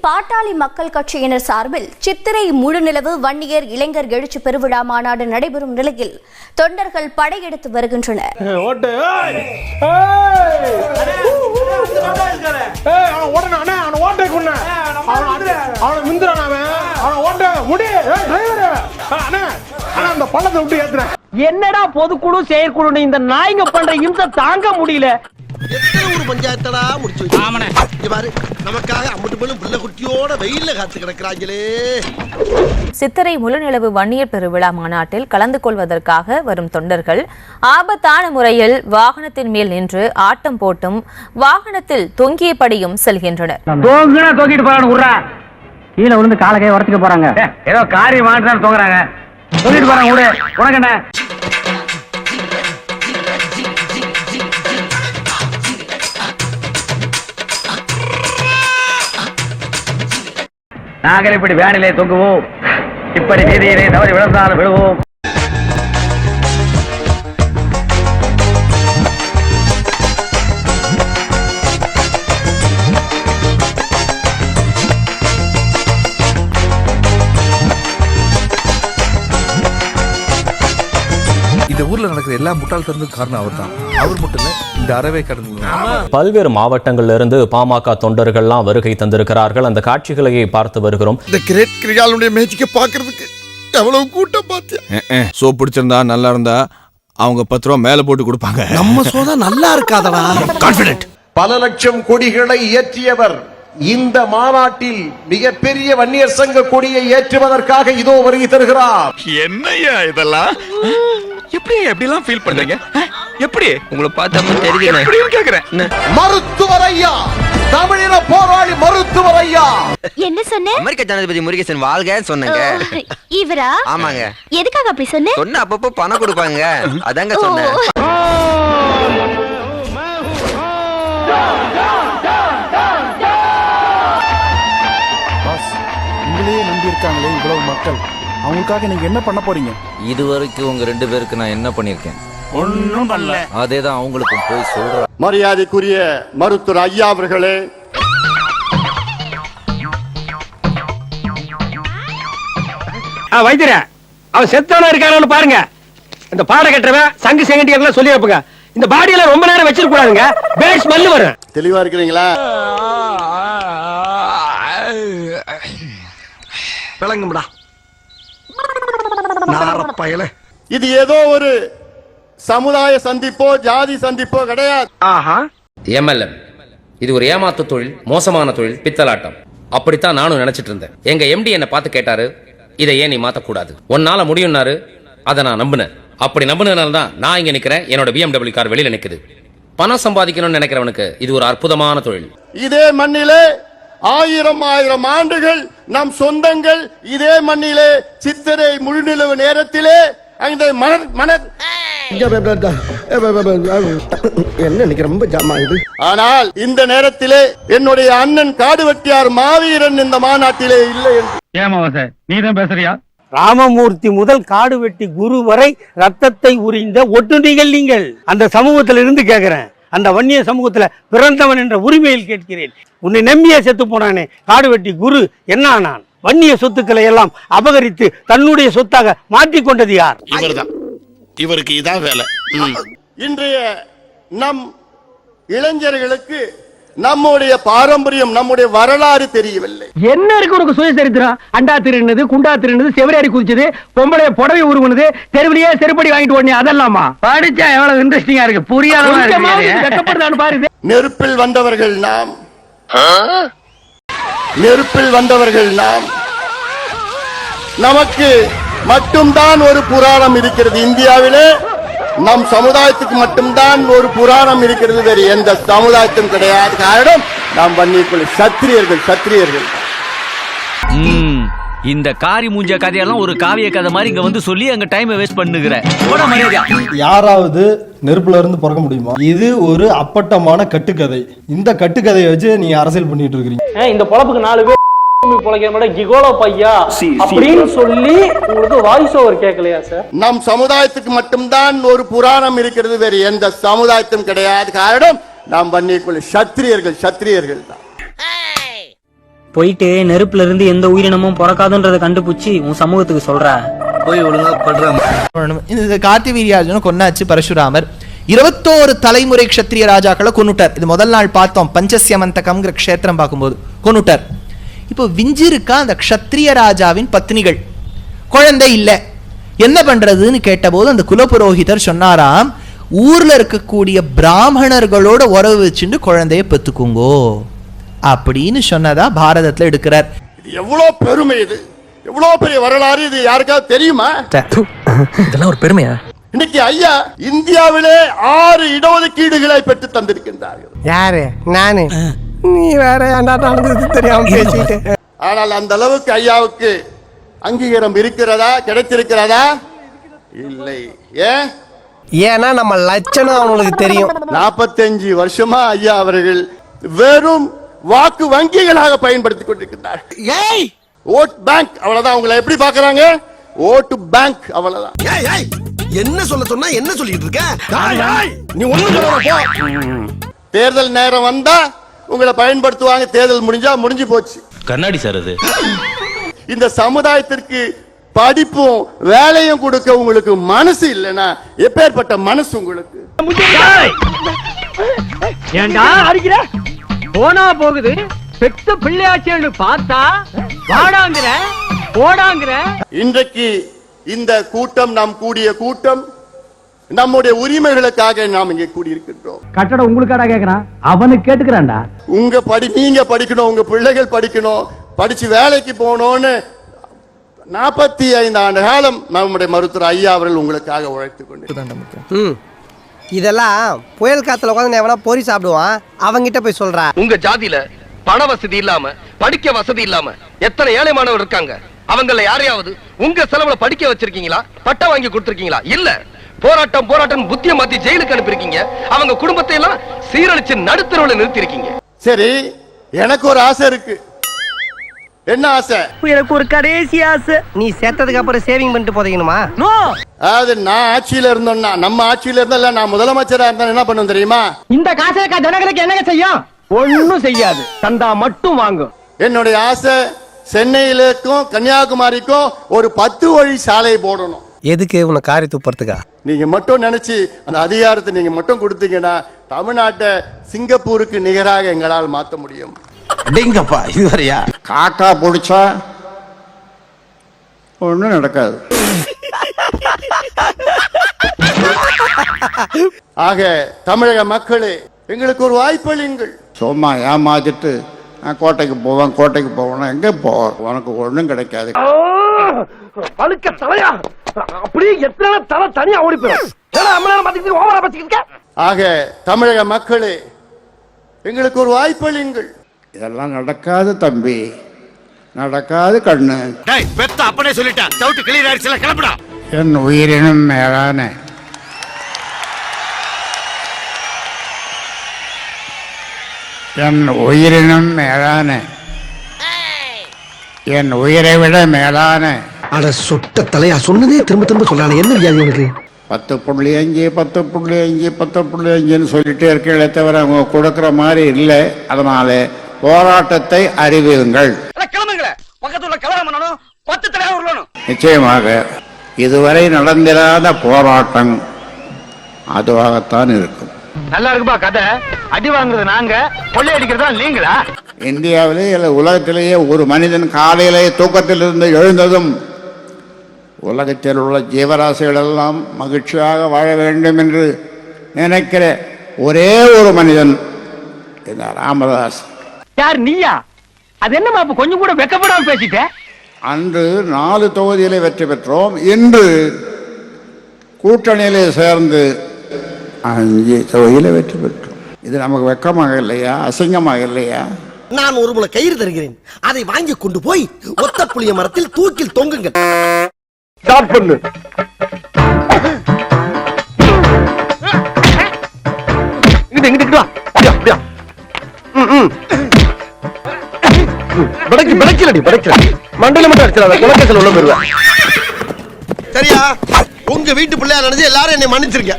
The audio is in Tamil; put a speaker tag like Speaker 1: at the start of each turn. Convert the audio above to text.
Speaker 1: பாட்டாளி மக்கள் கட்சியினர் சார்பில் சித்திரை முழுநிலவு வன்னியர் இளைஞர் எழுச்சி பெருவிழா மாநாடு நடைபெறும் நிலையில் தொண்டர்கள் படையெடுத்து வருகின்றனர்.
Speaker 2: என்னடா பொதுக்குழு செயற்குழு இந்த நாய்ங்க பண்ற இம்சை தாங்க முடியல.
Speaker 3: பஞ்சாயத்தடா முடிச்சு நமக்காக அம்பட்டு போலும் புள்ள குட்டியோட வெயில்ல காத்து கிடக்குறாங்களே.
Speaker 4: சித்திரை முழுநிலவு வன்னியர் பெருவிழா மாநாட்டில் கலந்து கொள்வதற்காக வரும் தொண்டர்கள் ஆபத்தான முறையில் வாகனத்தின் மேல் நின்று ஆட்டம் போட்டும் வாகனத்தில் தொங்கியபடியும் செல்கின்றனர்.
Speaker 2: தூக்கிட்டு போறாங்க, கீழே விழுந்து காலகை உடச்சுக்க போறாங்க. ஏதோ காரியம் மாட்டான்னு தூங்குறாங்க, தூக்கிட்டு போறாங்க. உனக்கு என்ன நாங்கள் இப்படி வேனிலே தொங்குவோம், இப்படி வீதியிலே தவறி விழுந்தாலும் விழுவோம்.
Speaker 5: இந்த ஊர்ல நடக்கிற எல்லா முட்டாள்தனத்துக்கும் காரணம் அவர் தான். அவர் மட்டும் இல்ல, இந்த அறவே கடந்து
Speaker 6: பல்வேறு மாவட்டங்களில் இருந்து பாமக தொண்டர்கள்லாம் வருகை தந்திருக்கிறார்கள். அந்த காட்சிகளையே பார்த்து வருகிறோம்.
Speaker 3: இந்த கிரேட் கிரிகாலுடைய மேட்சிக்க பாக்குறதுக்கு எவ்வளவு கூட்டம் பார்த்தியா.
Speaker 5: சோ பிடிச்சிருந்தா நல்லா இருந்தா அவங்க 10 ரூபா மேல போட்டு கொடுப்பாங்க.
Speaker 3: நம்ம சோதா நல்லா இருக்காதடா.
Speaker 5: கான்ஃபிடென்ட்.
Speaker 7: பல லட்சம் கொடிகளை ஏற்றியவர் இந்த மாநாட்டில் மிகப்பெரிய வன்னியர் சங்க கொடியை ஏற்றுவதற்காக இதோ வருகை தருகிறார்.
Speaker 5: என்னையா இதெல்லாம்? எப்படிலாம் ஃபீல் பண்றீங்க? எப்படி
Speaker 8: உங்களை பார்த்தா தெரியல
Speaker 5: கேக்குறேன்.
Speaker 7: மருத்துவர் ஐயா, தமிழின போராளி மருத்துவர் ஐயா.
Speaker 8: என்ன சொன்ன? அமெரிக்க ஜனாதிபதி முருகேசன் வாழ்க சொன்னங்க.
Speaker 1: இவரா?
Speaker 8: ஆமாங்க.
Speaker 1: எதுக்காக அப்படி சொன்ன?
Speaker 8: சொன்ன அப்பப்போ பணம் கொடுப்பாங்க, அதாங்க சொன்னேன்.
Speaker 5: உங்களையே நம்பி இருக்காங்களே இவ்வளவு மக்கள், அவங்களுக்காக நீங்க என்ன பண்ண போறீங்க?
Speaker 9: இதுவரைக்கும் உங்க 2 பேருக்கு நான் என்ன பண்ணிருக்கேன்?
Speaker 5: ஒண்ணும் பண்ணல.
Speaker 9: அதேதான் அவங்களுக்கு போய் சொல்றேன்.
Speaker 7: மரியாதைக்குரிய மருத்துவர் ஐயா அவர்களே,
Speaker 2: வைத்தியர அவன் செத்தான இருக்கானு பாருங்க. இந்த பாட கட்டுறவன் சங்கு செங்கட்டியெல்லாம் சொல்லி வைப்புங்க. இந்த பாடியில ரொம்ப நேரம் வச்சிருக்க கூடாதுங்க, பேட் ஸ்மெல் வரும்.
Speaker 7: தெளிவா இருக்கிறீங்களா?
Speaker 3: விளங்கும்டா நாரப்பயல.
Speaker 7: இது ஏதோ ஒரு சமுதாய சந்திப்போ ஜாதி சந்திப்போ கிடையாது.
Speaker 10: MLM இது ஒரு ஏமாத்து தொழில், மோசமான தொழில், பித்தலாட்டம். அப்படித்தான் நானும் நினைச்சிட்டு இருந்தேன். எங்க MD என்ன பார்த்து கேட்டாரு, இதை ஏன் நீ மாத்தக்கூடாது, உன்னால முடியும்னாரு. அதை நான் நம்பினேன். அப்படி நம்பினதுனால தான் நான் இங்க நிக்கிறேன். என்னோட BMW கார் வெளியில நிக்குது. பணம் சம்பாதிக்கணும்னு நினைக்கிறவனுக்கு இது ஒரு அற்புதமான தொழில்.
Speaker 7: இதே மண்ணிலே ஆயிரம் ஆண்டுகள் நம் சொந்தங்கள் இதே மண்ணிலே சித்திரை முழுநிலவு நேரத்திலே அந்த ஆனால் இந்த நேரத்திலே என்னுடைய அண்ணன் காடுவெட்டியார் மாவீரன் இந்த மாநாட்டிலே இல்லை.
Speaker 2: நீதான் பேசுறியா? ராமமூர்த்தி முதல் காடுவெட்டி குரு வரை ரத்தத்தை உரிந்த ஒட்டுணிகள் நீங்கள். அந்த சமூகத்தில் இருந்து கேட்கிறேன், அந்த வன்னிய சமூகத்துல பிறந்தவன் என்ற உரிமையில் கேட்கிறேன். உன்னை நம்பிய செத்து போனானே காடுவெட்டி குரு என்ன ஆனான்? வன்னிய சொத்துக்களை எல்லாம் அபகரித்து தன்னுடைய சொத்தாக மாற்றிக்கொண்டது யார்?
Speaker 3: இவர்தான். இவருக்கு இதான் வேலை.
Speaker 7: இன்றைய நம் இளைஞர்களுக்கு நம்முடைய பாரம்பரியம், நம்முடைய வரலாறு தெரியவில்லை.
Speaker 2: என்ன இருக்கு உனக்கு சுயசரித்திரம்? அண்டா திருநது, குண்டா திருநது, செவரேறி குதிச்சது, பொம்பளைய புடவை உருவனது, தெருவிலேயே செருப்படி வாங்கிட்டு ஓடனே அதெல்லாமா? படிச்சா எவ்வளவு இன்ட்ரெஸ்டிங்கா இருக்கு, புரியாத பாரு.
Speaker 7: நெருப்பில் வந்தவர்கள் நாம், நெருப்பில் வந்தவர்கள் நாம். நமக்கு மட்டும்தான் ஒரு புராணம் இருக்கிறது இந்தியாவிலே. நம் சமுதாயத்துக்கு மட்டும்தான் ஒரு புராணம் இருக்கிறது, வேறு எந்த சமுதாயத்தும் கிடையாது. காரணம் நாம் வன்னியக்குள்ள சத்திரியர்கள்.
Speaker 9: இந்த காரி மூஞ்ச கதையெல்லாம் ஒரு காவிய கதை மாதிரி இங்க வந்து சொல்லி அங்க டைமை வேஸ்ட் பண்ணுகிற.
Speaker 11: யாராவது நெருப்புல இருந்து பிறக்க முடியுமா? இது ஒரு அப்பட்டமான கட்டுக்கதை. இந்த கட்டுக்கதையை வச்சு நீங்க அரசியல் பண்ணிட்டு இருக்கீங்க.
Speaker 2: இந்த பொழப்புக்கு 4 பேர் பொழைக்கிற மாதிரி கிகோலோ பையா அப்படின்னு சொல்லி உங்களுக்கு வாய்ஸ் ஓவர் கேட்கலையா சார்?
Speaker 7: நம் சமுதாயத்துக்கு மட்டும்தான் ஒரு புராணம் இருக்கிறது, வேறு எந்த சமுதாயத்தும் கிடையாது. காரணம் நாம் வன்னியக்குள்ள சத்திரியர்கள் தான்.
Speaker 12: போயிட்டு நெருப்புல இருந்து எந்த உயிரினமும் பிறக்காதுன்றதை கண்டுபிடிச்சி உன் சமூகத்துக்கு சொல்ற.
Speaker 5: போய் ஒழுங்கா படுறாங்க.
Speaker 13: இந்த கார்த்திவீர்யார்ஜுன கொன்னாச்சு பரசுராமர். 21 தலைமுறை க்ஷத்ரிய ராஜாக்களை கொன்னுட்டார். இது முதல் நாள் பார்த்தோம், பஞ்சசியமந்தகம்ங்கிற க்ஷேத்திரம் பார்க்கும்போது கொன்னுட்டார். இப்போ விஞ்சிருக்கா அந்த க்ஷத்ரிய ராஜாவின் பத்னிகள், குழந்தை இல்லை, என்ன பண்றதுன்னு கேட்டபோது அந்த குலபுரோகிதர் சொன்னாராம், ஊர்ல இருக்கக்கூடிய பிராமணர்களோட உறவு வச்சுட்டு குழந்தைய பெத்துக்குங்கோ அப்படின்னு சொன்னதா பாரதத்துல எடுக்கிறார்.
Speaker 7: எவ்வளவு பெருமை இது, எவ்வளவு பெரிய வரலாறு இது, யாருக்காவது தெரியுமா?
Speaker 12: இதெல்லாம் ஒரு பெருமையா?
Speaker 7: இன்னைக்கு ஐயா இந்தியாவிலே 6 இடஒதுக்கீடுகளை பெற்று தந்திருக்கின்றார்கள்.
Speaker 12: யாரு? நானு. நீ வேற நடந்தது தெரியாம பேசிட்டு.
Speaker 7: ஆனால் அந்த அளவுக்கு ஐயாவுக்கு அங்கீகாரம் இருக்கிறதா, கிடைத்திருக்கிறதா? இல்லை. ஏன்?
Speaker 12: ஏன்னா நம்ம லட்சணம் அவங்களுக்கு தெரியும்.
Speaker 7: 45 வருஷமா ஐயா அவர்கள் வெறும் வாக்கு வங்கிகளாக பயன்படுத்திக் கொண்டிருக்கிறார்கள். ஓட் பேங்க், அவ்வளவுதான். உங்களை எப்படி பாக்குறாங்க? ஓட்டு பேங்க், அவ்வளவுதான்.
Speaker 3: என்ன சொல்ல சொன்னா என்ன சொல்லிட்டு இருக்க?
Speaker 7: நீ ஒண்ணும் சொல்ல. தேர்தல் நேரம் வந்தா உங்களை பயன்படுத்துவாங்க, தேர்தல் முடிஞ்சா முடிஞ்சு போச்சு.
Speaker 9: கண்ணாடி சார் அது.
Speaker 7: இந்த சமுதாயத்திற்கு படிப்பும் வேலையும் கொடுக்க உங்களுக்கு மனசு இல்லைன்னா எப்பேற்பட்ட மனசு உங்களுக்கு?
Speaker 2: ஏண்டா அடிக்கிற? போனா போகுது, பெத்த பிள்ளையாச்சேன்னு பார்த்தா வாடாங்கிற போடாங்கிற.
Speaker 7: இன்றைக்கு இந்த கூட்டம், நாம் கூடிய கூட்டம் நம்முடைய உரிமைகளுக்காக நாம் இங்கே கூடியிருக்கின்றோம்.
Speaker 2: கட்டடம் உங்களுக்காடா கேக்குறான், அவனுக்கு கேட்டுக்கிறான்டா.
Speaker 7: நீங்க படிக்கணும், உங்க பிள்ளைகள் படிக்கணும், படிச்சு வேலைக்கு போகணும்னு 45 ஆண்டு காலம் நம்முடைய மருத்துவர் ஐயா அவர்கள் உங்களுக்காக உழைத்துக் கொண்டு.
Speaker 12: இதெல்லாம் புயல் காத்துல உட்காந்து எவனா பொறி சாப்பிடுவான், அவங்கிட்ட போய் சொல்றா.
Speaker 3: உங்க ஜாதியில பண வசதி இல்லாம, படிக்க வசதி இல்லாம எத்தனை ஏழை மாணவர் இருக்காங்க. அவங்கள யாரையாவது உங்க செலவுல படிக்க வச்சிருக்கீங்களா? பட்டம் வாங்கி கொடுத்திருக்கீங்களா? இல்ல. போராட்டம் போராட்டம் புத்திய மாத்தி ஜெயிலுக்கு அனுப்பியிருக்கீங்க. அவங்க குடும்பத்தை எல்லாம் சீரழிச்சு நடுத்தரவுல நிறுத்தி இருக்கீங்க. சரி, எனக்கு ஒரு ஆசை இருக்கு. என்ன ஆசை?
Speaker 12: எனக்கு ஒரு கடைசி ஆசை. நீ சேர்த்ததுக்கு அப்புறம் சேவிங் பண்ணிட்டு போதீங்கணுமா?
Speaker 7: அதாவது நான் ஆட்சியில இருந்தோம்னா, நம்ம ஆட்சியில இருந்தா, நான் முதலமைச்சரா இருந்தா என்ன பண்ணும் தெரியுமா?
Speaker 2: இந்த காசை ஜனங்களுக்கு என்ன செய்யும்? ஒன்னும் செய்யாது, தந்தா மட்டும் வாங்கும்.
Speaker 7: என்னுடைய ஆசை, சென்னையிலுக்கும் கன்னியாகுமரிக்கும் ஒரு 10 வழி சாலை போடணும்.
Speaker 12: எதுக்கு? உன்னை காரி துப்புறதுக்கா?
Speaker 7: நீங்க மட்டும் நினைச்சு அந்த அதிகாரத்தை நீங்க மட்டும் கொடுத்தீங்கன்னா தமிழ்நாட்டை சிங்கப்பூருக்கு நிகராக எங்களால் மாற்ற முடியும்.
Speaker 3: அடேங்கப்பா, இது வரையா?
Speaker 7: காக்கா பிடிச்சா ஒண்ணும் நடக்காது. ஆக தமிழக மக்களே, எங்களுக்கு ஒரு வாய்ப்பளியுங்கள். சும்மா ஏமாத்திட்டு நான் கோட்டைக்கு போவேன், எங்க போவேன்? உனக்கு ஒண்ணும் கிடைக்காது.
Speaker 2: பழுக்க தலையா அப்படியே எத்தனை தலை தனியா ஓடி போயிடும்.
Speaker 7: ஆக தமிழக மக்களே, எங்களுக்கு ஒரு வாய்ப்பளியுங்கள். இதெல்லாம் நடக்காது தம்பி, நடக்காது கண்ணு.
Speaker 3: பெத்த அப்பனே சொல்லிட்டேன், சவுட்டு கிளியர் ஆயிடுச்சுல, கிளம்புடா.
Speaker 7: என் உயிரினும் மேலான என் உயிரை விட மேலான
Speaker 3: அட சொட்ட தலையா, சொன்னதே திரும்ப திரும்ப சொல்றானே, என்ன வியாதி உனக்கு?
Speaker 7: 10.5 10.5 சொல்லிட்டே இருக்கே தவிர அவங்க கொடுக்கிற மாதிரி இல்லை. அதனால போராட்டத்தை அறிவியுங்கள். நிச்சயமாக இதுவரை நடந்திராத போராட்டம் அதுவாகத்தான் இருக்கும்.
Speaker 2: நல்லா இருக்குப்பா கதை. அடி வாங்குறது நாங்க, கொள்ளை அடிக்கிறதா நீங்களா?
Speaker 7: இந்தியாவிலே இல்ல உலகத்திலேயே ஒரு மனிதன் காலையிலே தூக்கத்திலிருந்து எழுந்ததும் உலகத்தில் உள்ள ஜீவராசிகள் எல்லாம் மகிழ்ச்சியாக வாழ வேண்டும் என்று நினைக்கிற ஒரே ஒரு மனிதன் இந்த ராமதாஸ்.
Speaker 2: யார்? நீயா? அது என்னமா கொஞ்சம் கூட வெக்கப்படாம பேசிட்ட?
Speaker 7: அன்று 4 தொகுதியிலே வெற்றி பெற்றோம். இன்று கூட்டணியிலே சேர்ந்து 5 தொகுதியிலே வெற்றி பெற்றோம். இது நமக்கு வெக்கமாக இல்லையா? அசிங்கமாக இல்லையா?
Speaker 3: நான் ஒரு முளை கயிறு தருகிறேன், அதை வாங்கி கொண்டு போய் ஒத்த புளிய மரத்தில் தூக்கில் தொங்குங்கள்.
Speaker 7: ஸ்டார்ட் பண்ணு.
Speaker 3: இங்கிட்டு வா. அப்படியா? மண்டல மட்டும் அடிச்சிடாத, குலக்கத்தில் உள்ள போயிருவேன். சரியா? உங்க வீட்டு பிள்ளையா நினைச்சு எல்லாரும் என்னை மன்னிச்சிருக்க.